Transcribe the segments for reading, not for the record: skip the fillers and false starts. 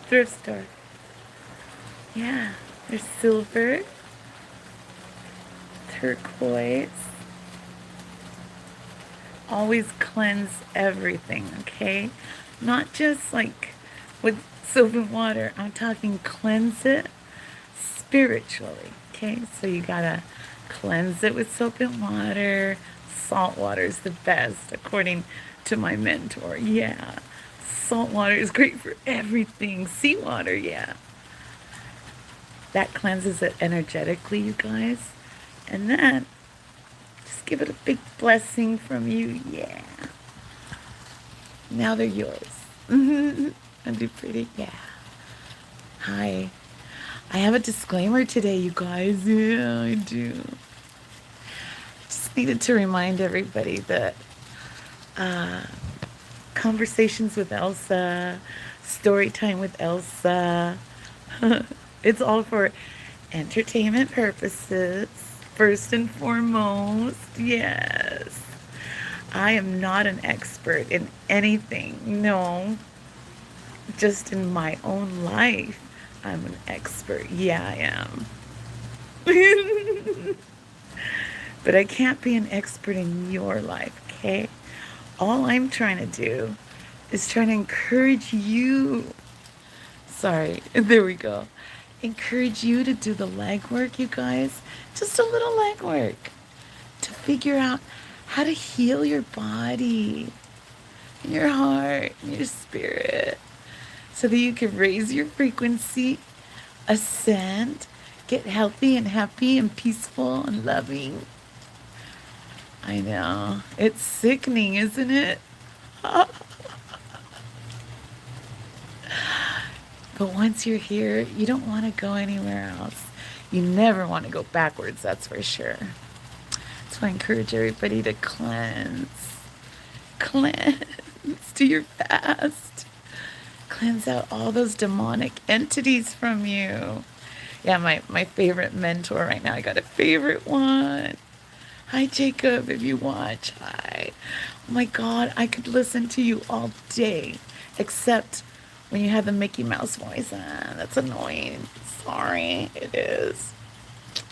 Thrift store. Yeah. There's silver, turquoise. Always cleanse everything, okay? Not just like with soap and water. I'm talking cleanse it spiritually, okay? So you gotta cleanse it with soap and water. Salt water is the best, according to my mentor. Yeah. Salt water is great for everything. Seawater, yeah. That cleanses it energetically, you guys. And then just give it a big blessing from you. Yeah. Now they're yours. Aren't they pretty? Yeah. Hi. I have a disclaimer today, you guys. Yeah, I do. Just needed to remind everybody that uh, conversations with Elsa, story time with Elsa, it's all for entertainment purposes, first and foremost. Yes. I am not an expert in anything. No, just in my own life, I'm an expert. Yeah, I am. But I can't be an expert in your life, okay? All I'm trying to do is trying to encourage you. Sorry, there we go. Encourage you to do the legwork, you guys. Just a little legwork to figure out how to heal your body, and your heart, and your spirit, so that you can raise your frequency, ascend, get healthy and happy and peaceful and loving. I know. It's sickening, isn't it? But once you're here, you don't want to go anywhere else. You never want to go backwards, that's for sure. So I encourage everybody to cleanse. Cleanse. Do your fast. Cleanse out all those demonic entities from you. Yeah, my favorite mentor right now. I got a favorite one. Hi, Jacob, if you watch. Hi. Oh my God, I could listen to you all day, except when you have the Mickey Mouse voice. That's annoying. Sorry, it is.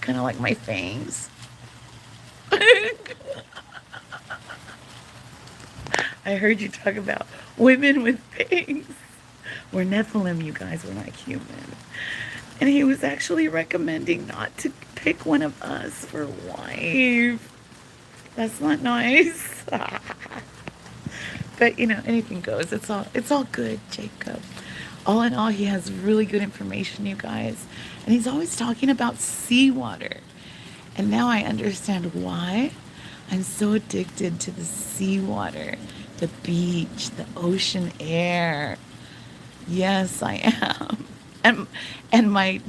Kind of like my fangs. I heard you talk about women with fangs. We're Nephilim, you guys. We're not human. And he was actually recommending not to pick one of us for a wife. That's not nice. But you know, anything goes. It's all good, Jacob. All in all, he has really good information, you guys. And he's always talking about seawater. And now I understand why I'm so addicted to the seawater, the beach, the ocean air. Yes, I am. And my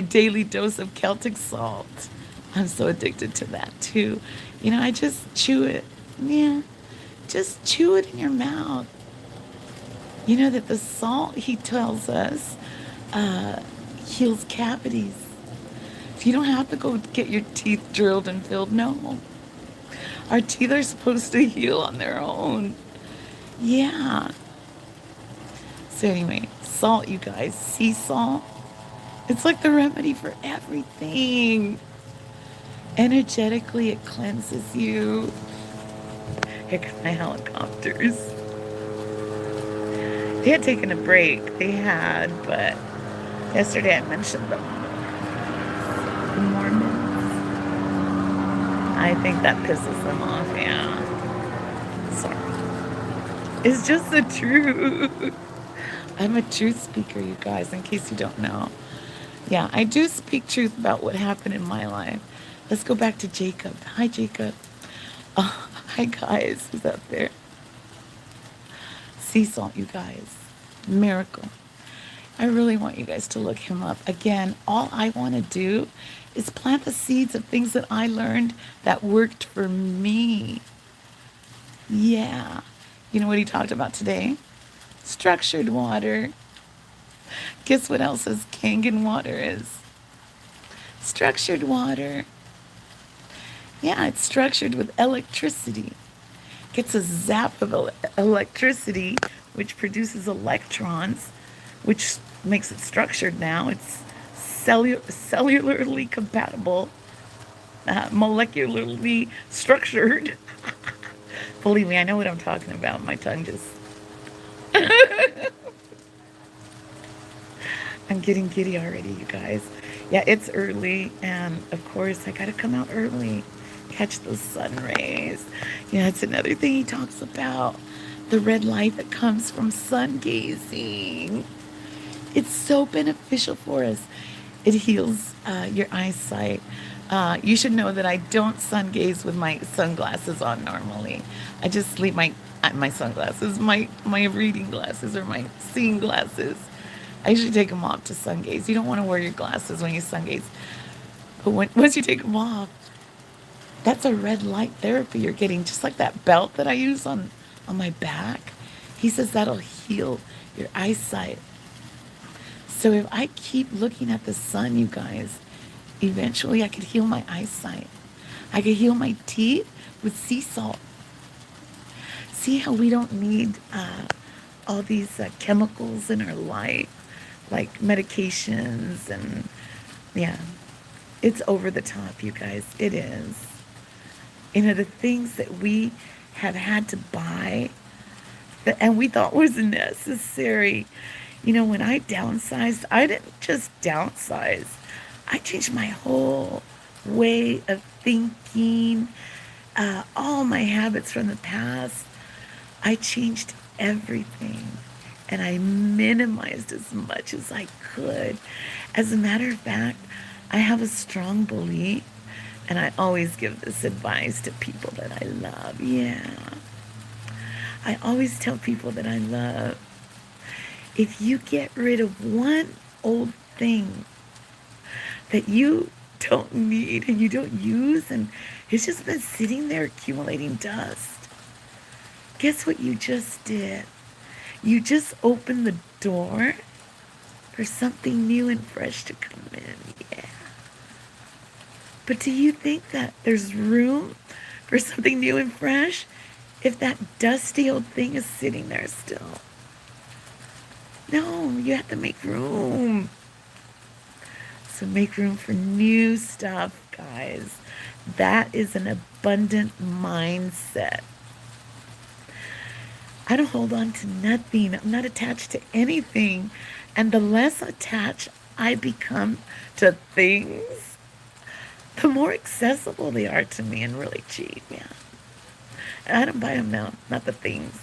daily dose of Celtic salt. I'm so addicted to that too. You know, I just chew it. Yeah. Just chew it in your mouth. You know that the salt, he tells us, heals cavities. You don't have to go get your teeth drilled and filled. No. Our teeth are supposed to heal on their own. Yeah. So anyway, salt, you guys. Sea salt. It's like the remedy for everything. Energetically, it cleanses you. Here come my helicopters. They had taken a break. They had, but yesterday I mentioned them. The Mormons. I think that pisses them off, yeah. Sorry. It's just the truth. I'm a truth speaker, you guys, in case you don't know. Yeah, I do speak truth about what happened in my life. Let's go back to Jacob. Hi, Jacob. Oh, hi, guys. Who's up there? Sea salt, you guys. Miracle. I really want you guys to look him up. Again, all I want to do is plant the seeds of things that I learned that worked for me. Yeah. You know what he talked about today? Structured water. Guess what Elsa's Kangen water is? Structured water. Yeah, it's structured with electricity. gets a zap of electricity, which produces electrons, which makes it structured now. It's cellularly compatible, molecularly structured. Believe me, I know what I'm talking about. My tongue just. I'm getting giddy already, you guys. Yeah, it's early, and of course, I gotta come out early, catch those sun rays. Yeah, it's another thing he talks about, the red light that comes from sun gazing. It's so beneficial for us. It heals your eyesight. You should know that I don't sun gaze with my sunglasses on normally. I just leave my sunglasses, my reading glasses or my seeing glasses. I usually take them off to sun gaze. You don't want to wear your glasses when you sun gaze. But once you take them off, that's a red light therapy you're getting, just like that belt that I use on my back. He says that'll heal your eyesight. So if I keep looking at the sun, you guys, eventually I could heal my eyesight. I could heal my teeth with sea salt. See how we don't need all these chemicals in our life, like medications, and yeah, it's over the top, you guys. It is. You know, the things that we have had to buy and we thought was necessary. You know, when I downsized, I didn't just downsize. I changed my whole way of thinking, all my habits from the past. I changed everything and I minimized as much as I could. As a matter of fact, I have a strong belief, and I always give this advice to people that I love. Yeah. I always tell people that I love, if you get rid of one old thing that you don't need and you don't use, and it's just been sitting there accumulating dust, guess what you just did? You just opened the door for something new and fresh to come in. Yeah. But do you think that there's room for something new and fresh if that dusty old thing is sitting there still? No, you have to make room. So make room for new stuff, guys. That is an abundant mindset. I don't hold on to nothing. I'm not attached to anything. And the less attached I become to things, the more accessible they are to me and really cheap, yeah. And I don't buy them now, not the things.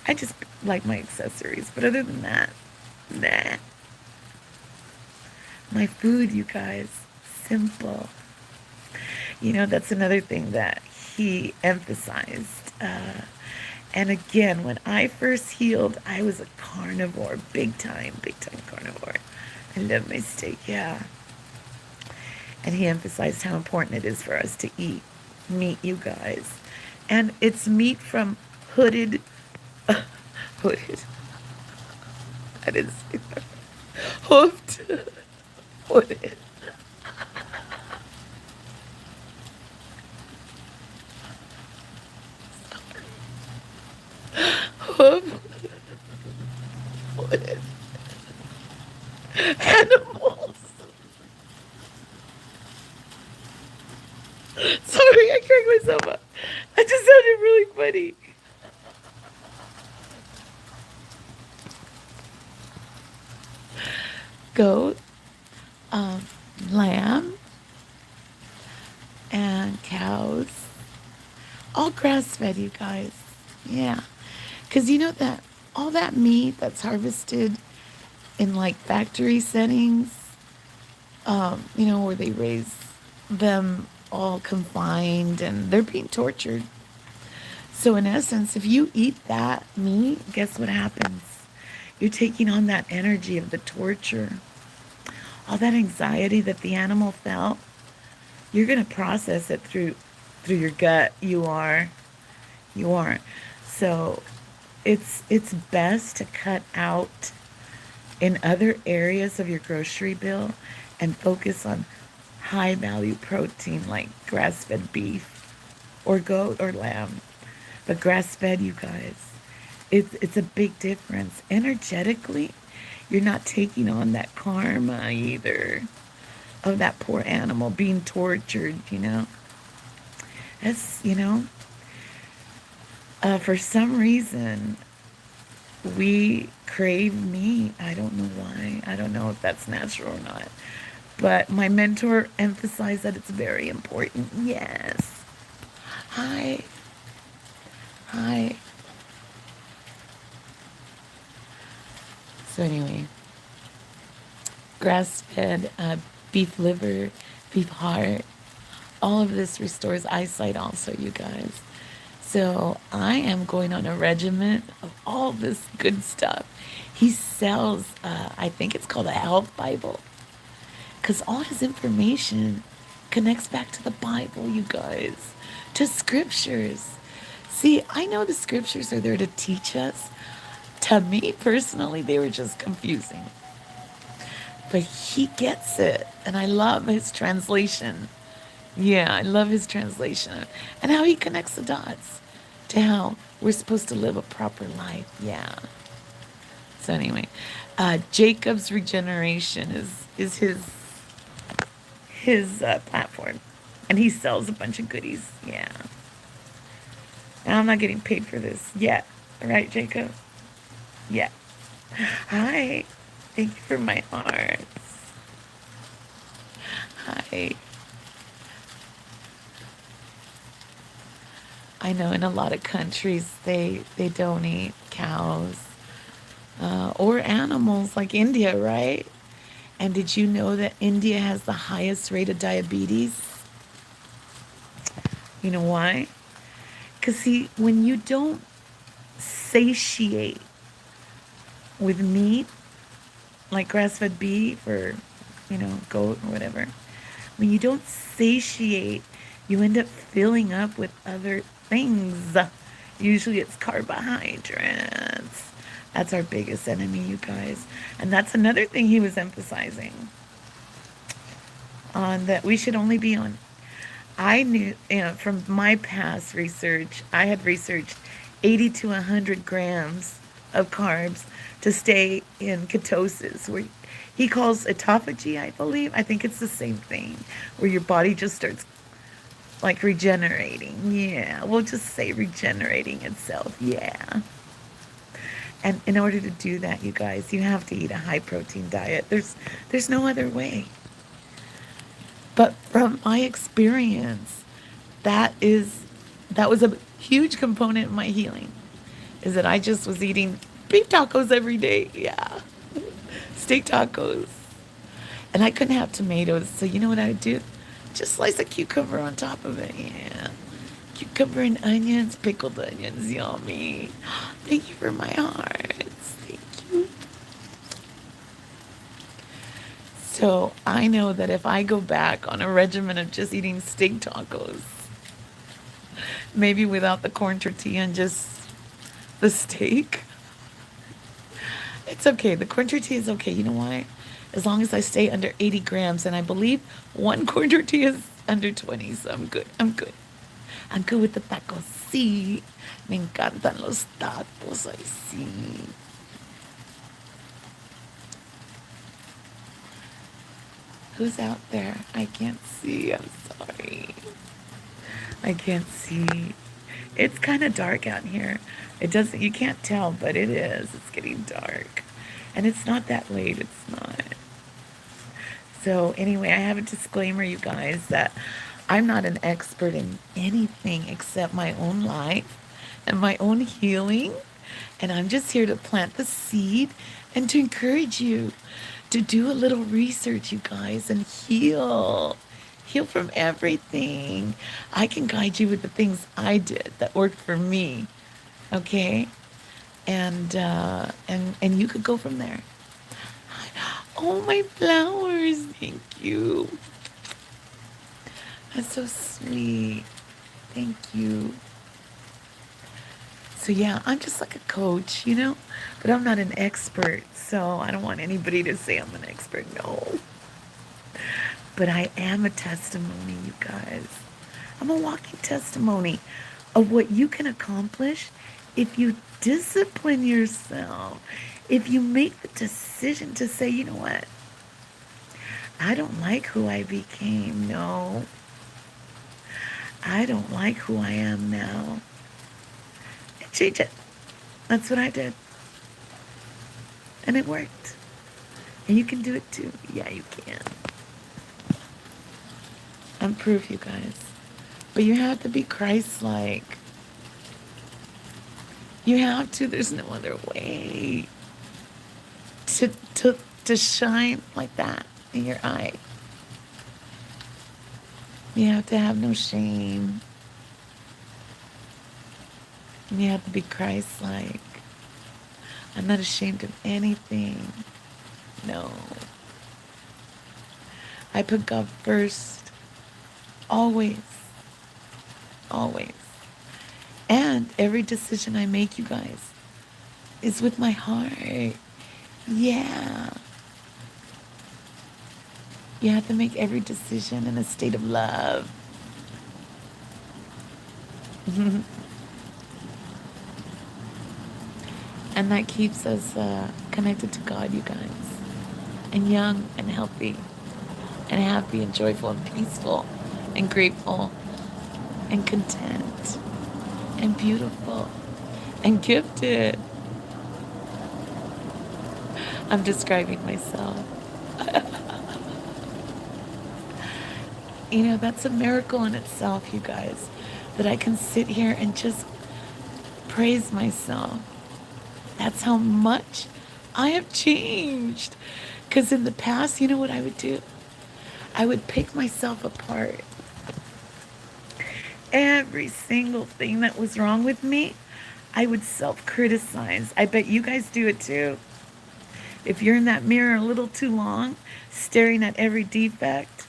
I just like my accessories. But other than that, nah. My food, you guys, simple. You know, that's another thing that he emphasized. And again, when I first healed, I was a carnivore, big time carnivore. I love my steak, yeah. And he emphasized how important it is for us to eat meat, you guys. And it's meat from hooded, hooded, I didn't say that, hoofed, hooded. Hoofed, hooded animals. Sorry, I cracked myself up. That just sounded really funny. Goat, lamb, and cows. All grass fed, you guys. Yeah. Because you know that all that meat that's harvested in like factory settings, you know, where they raise them all confined and they're being tortured. So in essence, if you eat that meat, guess what happens? You're taking on that energy of the torture, all that anxiety that the animal felt. You're gonna process it through your gut. You are. So it's best to cut out in other areas of your grocery bill and focus on high value protein like grass-fed beef or goat or lamb. But grass-fed, you guys, it's a big difference. Energetically, you're not taking on that karma either of that poor animal being tortured, you know. That's, for some reason, we crave meat. I don't know why. I don't know if that's natural or not. But my mentor emphasized that it's very important. Yes. Hi. Hi. So anyway, grass-fed beef liver, beef heart, all of this restores eyesight also, you guys. So I am going on a regimen of all this good stuff. He sells, I think it's called a health Bible, because all his information connects back to the Bible, you guys, to scriptures. See, I know the scriptures are there to teach us. To me personally, they were just confusing. But he gets it, and I love his translation. Yeah, I love his translation and how he connects the dots to how we're supposed to live a proper life. Yeah. So anyway, Jacob's Regeneration is his platform, and he sells a bunch of goodies. Yeah. And I'm not getting paid for this yet, right, Jacob? Yeah. Hi. Thank you for my hearts. Hi. I know in a lot of countries they don't eat cows or animals like India, right? And did you know that India has the highest rate of diabetes? You know why? Because see, when you don't satiate with meat, like grass-fed beef or, goat or whatever, when you don't satiate, you end up filling up with other things. Usually it's carbohydrates. That's our biggest enemy, you guys. And that's another thing he was emphasizing on, that we should only be on. I knew, from my past research, I had researched 80 to 100 grams of carbs to stay in ketosis, where he calls autophagy, I believe. I think it's the same thing, where your body just starts like regenerating. Yeah, we'll just say regenerating itself. Yeah. And in order to do that, you guys, you have to eat a high protein diet. There's no other way. But from my experience, that was a huge component of my healing, is that I just was eating beef tacos every day. Yeah. Steak tacos. And I couldn't have tomatoes. So you know what I would do? Just slice a cucumber on top of it. Yeah. Cucumber and onions, pickled onions, yummy. Thank you for my hearts. Thank you. So I know that if I go back on a regimen of just eating steak tacos, maybe without the corn tortilla and just the steak, it's okay. The corn tortilla is okay. You know why? As long as I stay under 80 grams, and I believe one corn tortilla is under 20, so I'm good. I'm good. I'm good with the tacos. Sí. Me encantan los tacos. Ay, sí. Who's out there? I can't see. I'm sorry. I can't see. It's kind of dark out here. You can't tell, but it is. It's getting dark. And it's not that late. It's not. So anyway, I have a disclaimer, you guys, that I'm not an expert in anything except my own life and my own healing. And I'm just here to plant the seed and to encourage you to do a little research, you guys, and heal. Heal from everything. I can guide you with the things I did that worked for me. Okay? And you could go from there. Oh, my flowers. Thank you. That's so sweet. Thank you. So yeah, I'm just like a coach, but I'm not an expert. So I don't want anybody to say I'm an expert. No. But I am a testimony, you guys. I'm a walking testimony of what you can accomplish if you discipline yourself. If you make the decision to say, you know what? I don't like who I became. No, I don't like who I am now. And change it. That's what I did. And it worked. And you can do it too. Yeah, you can. I'm proof, you guys. But you have to be Christ-like. You have to. There's no other way to, to, to shine like that in your eye. You have to have no shame. And you have to be Christ-like. I'm not ashamed of anything. No. I put God first. Always. Always. And every decision I make, you guys, is with my heart. Yeah. You have to make every decision in a state of love. And that keeps us connected to God, you guys. And young and healthy and happy and joyful and peaceful and grateful and content and beautiful and gifted. I'm describing myself. You know, that's a miracle in itself, you guys, that I can sit here and just praise myself. That's how much I have changed. Because in the past, you know what I would do? I would pick myself apart. Every single thing that was wrong with me, I would self-criticize. I bet you guys do it too. If you're in that mirror a little too long, staring at every defect,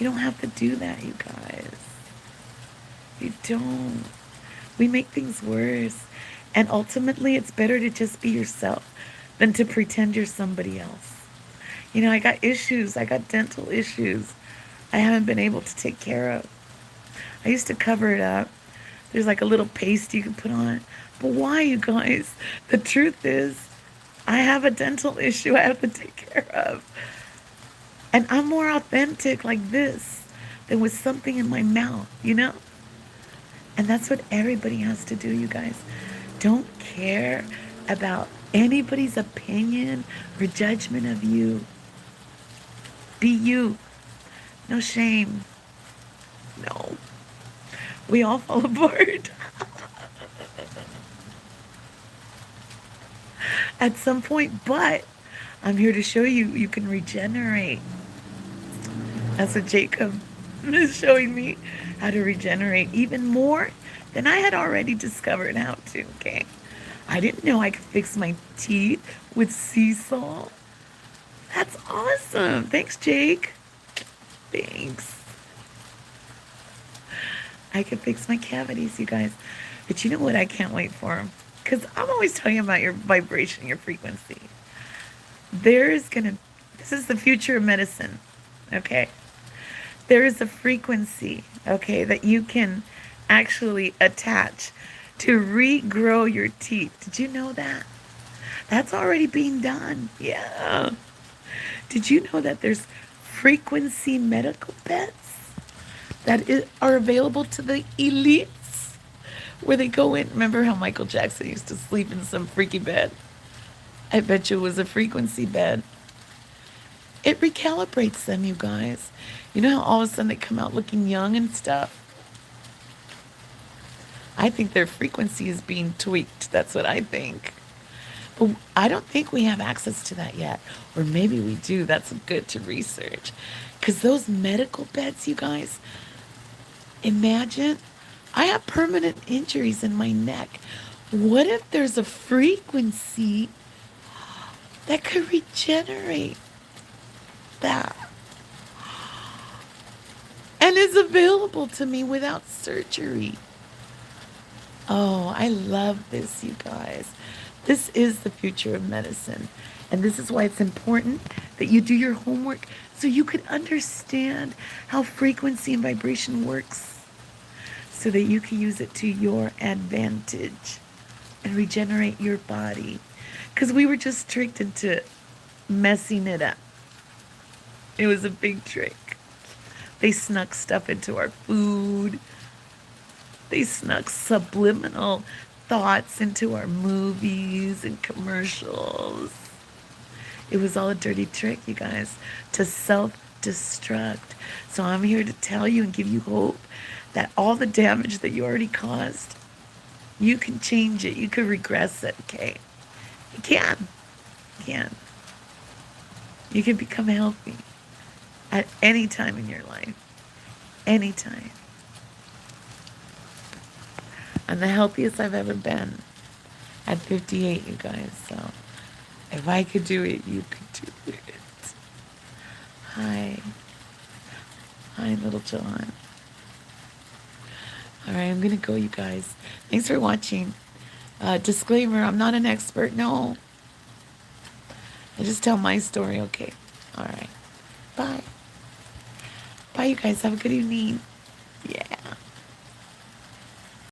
you don't have to do that, you guys. You don't. We make things worse. And ultimately, it's better to just be yourself than to pretend you're somebody else. You know, I got issues. I got dental issues I haven't been able to take care of. I used to cover it up. There's like a little paste you can put on it. But why, you guys? The truth is, I have a dental issue I have to take care of. And I'm more authentic like this than with something in my mouth, you know? And that's what everybody has to do, you guys. Don't care about anybody's opinion or judgment of you. Be you. No shame. No. We all fall apart. At some point, but I'm here to show you you can regenerate. That's what Jacob is showing me, how to regenerate even more than I had already discovered how to, okay? I didn't know I could fix my teeth with sea salt. That's awesome. Thanks, Jake. Thanks. I could fix my cavities, you guys. But you know what? I can't wait for? Because I'm always talking about your vibration, your frequency. This is the future of medicine, okay? There is a frequency, okay, that you can actually attach to regrow your teeth. Did you know that? That's already being done. Yeah. Did you know that there's frequency medical beds that are available to the elites? Where they go in. Remember how Michael Jackson used to sleep in some freaky bed? I bet you it was a frequency bed. It recalibrates them, you guys. You know how all of a sudden they come out looking young and stuff? I think their frequency is being tweaked. That's what I think. But I don't think we have access to that yet. Or maybe we do. That's good to research. Because those medical beds, you guys, imagine, I have permanent injuries in my neck. What if there's a frequency that could regenerate that? And is available to me without surgery. Oh, I love this, you guys. This is the future of medicine. And this is why it's important that you do your homework so you can understand how frequency and vibration works. so that you can use it to your advantage and regenerate your body. Because we were just tricked into messing it up. It was a big trick. They snuck stuff into our food. They snuck subliminal thoughts into our movies and commercials. It was all a dirty trick, you guys, to self-destruct. So I'm here to tell you and give you hope that all the damage that you already caused, you can change it. You can regress it, okay? You can. You can. You can become healthy at any time in your life. Anytime. I'm the healthiest I've ever been at 58, you guys. So if I could do it, you could do it. Hi. Hi, little John. All right, I'm going to go, you guys. Thanks for watching. Disclaimer, I'm not an expert. No. I just tell my story, okay? All right. Bye. Bye, you guys. Have a good evening.